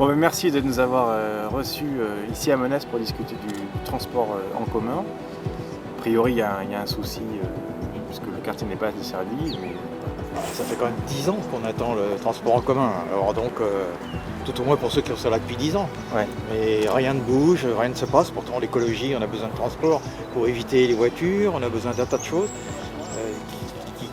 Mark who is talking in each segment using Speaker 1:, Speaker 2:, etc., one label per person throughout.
Speaker 1: Bon, ben, merci de nous avoir reçus ici à Menace pour discuter du transport en commun. A priori, il y a un souci puisque le quartier n'est pas desservi, mais
Speaker 2: Ça fait quand même 10 ans qu'on attend le transport en commun. Alors donc, tout au moins pour ceux qui sont là depuis 10 ans.
Speaker 1: ouais.
Speaker 2: Mais rien ne bouge, rien ne se passe. Pourtant, l'écologie, on a besoin de transport pour éviter les voitures, on a besoin d'un tas de choses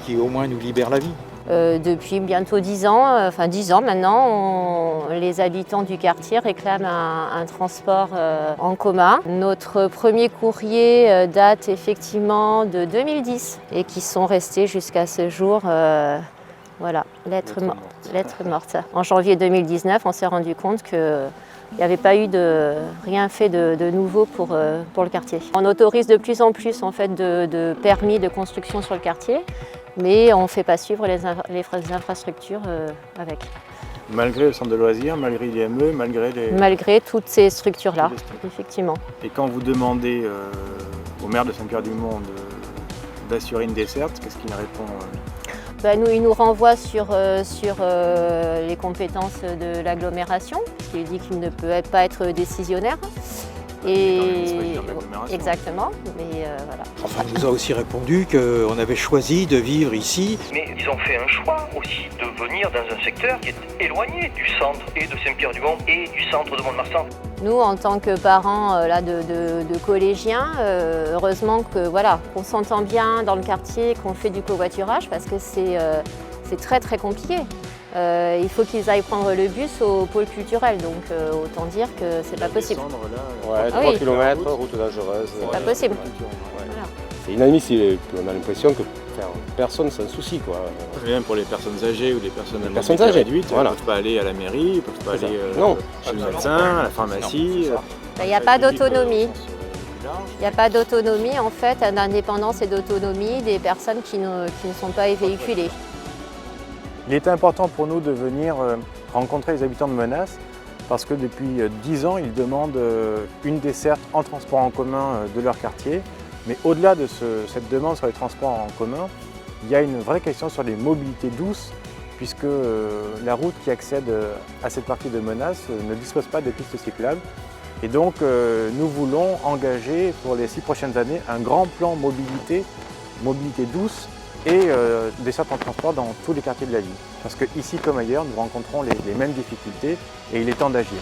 Speaker 2: qui au moins nous libèrent la vie.
Speaker 3: Depuis bientôt 10 ans, 10 ans maintenant, les habitants du quartier réclament un transport en commun. Notre premier courrier date effectivement de 2010 et qui sont restés jusqu'à ce jour, voilà, lettre morte. En janvier 2019, on s'est rendu compte qu'il n'y avait pas eu rien fait de nouveau pour le quartier. On autorise de plus en plus en fait, de permis de construction sur le quartier, mais on ne fait pas suivre les infrastructures avec.
Speaker 1: Malgré le centre de loisirs, malgré l'IME,
Speaker 3: Malgré toutes ces structures-là, effectivement.
Speaker 1: Et quand vous demandez au maire de Saint-Pierre-du-Mont d'assurer une desserte, qu'est-ce qu'il répond
Speaker 3: Il nous renvoie sur les compétences de l'agglomération, parce qu'il dit qu'il ne peut pas être décisionnaire. Exactement, mais voilà.
Speaker 2: Enfin, il nous a aussi répondu qu'on avait choisi de vivre ici.
Speaker 4: Mais ils ont fait un choix aussi de venir dans un secteur qui est éloigné du centre et de Saint-Pierre-du-Mont et du centre de Mont-de-Marsan.
Speaker 3: Nous, en tant que parents de collégiens, heureusement qu'on s'entend bien dans le quartier, qu'on fait du covoiturage, parce que c'est très très compliqué. Il faut qu'ils aillent prendre le bus au pôle culturel, donc autant dire que c'est pas possible.
Speaker 5: Ouais, 3 km, route dangereuse.
Speaker 3: C'est pas possible.
Speaker 5: Voilà. C'est inadmissible, et puis on a l'impression que personne s'en soucie, quoi.
Speaker 1: Même pour les personnes âgées ou les personnes réduites,
Speaker 5: voilà.
Speaker 1: Ils ne peuvent pas aller à la mairie, ils ne peuvent pas aller chez le médecin, à la pharmacie.
Speaker 3: Il n'y a pas d'autonomie. Il n'y a pas d'autonomie, en fait, d'indépendance et d'autonomie des personnes qui ne sont pas véhiculées.
Speaker 1: Il était important pour nous de venir rencontrer les habitants de Menace parce que depuis 10 ans, ils demandent une desserte en transport en commun de leur quartier. Mais au-delà de cette demande sur les transports en commun, il y a une vraie question sur les mobilités douces puisque la route qui accède à cette partie de Menace ne dispose pas de pistes cyclables. Et donc, nous voulons engager pour les 6 prochaines années un grand plan mobilité douce et desserte en transport dans tous les quartiers de la ville. Parce qu'ici comme ailleurs, nous rencontrons les mêmes difficultés et il est temps d'agir.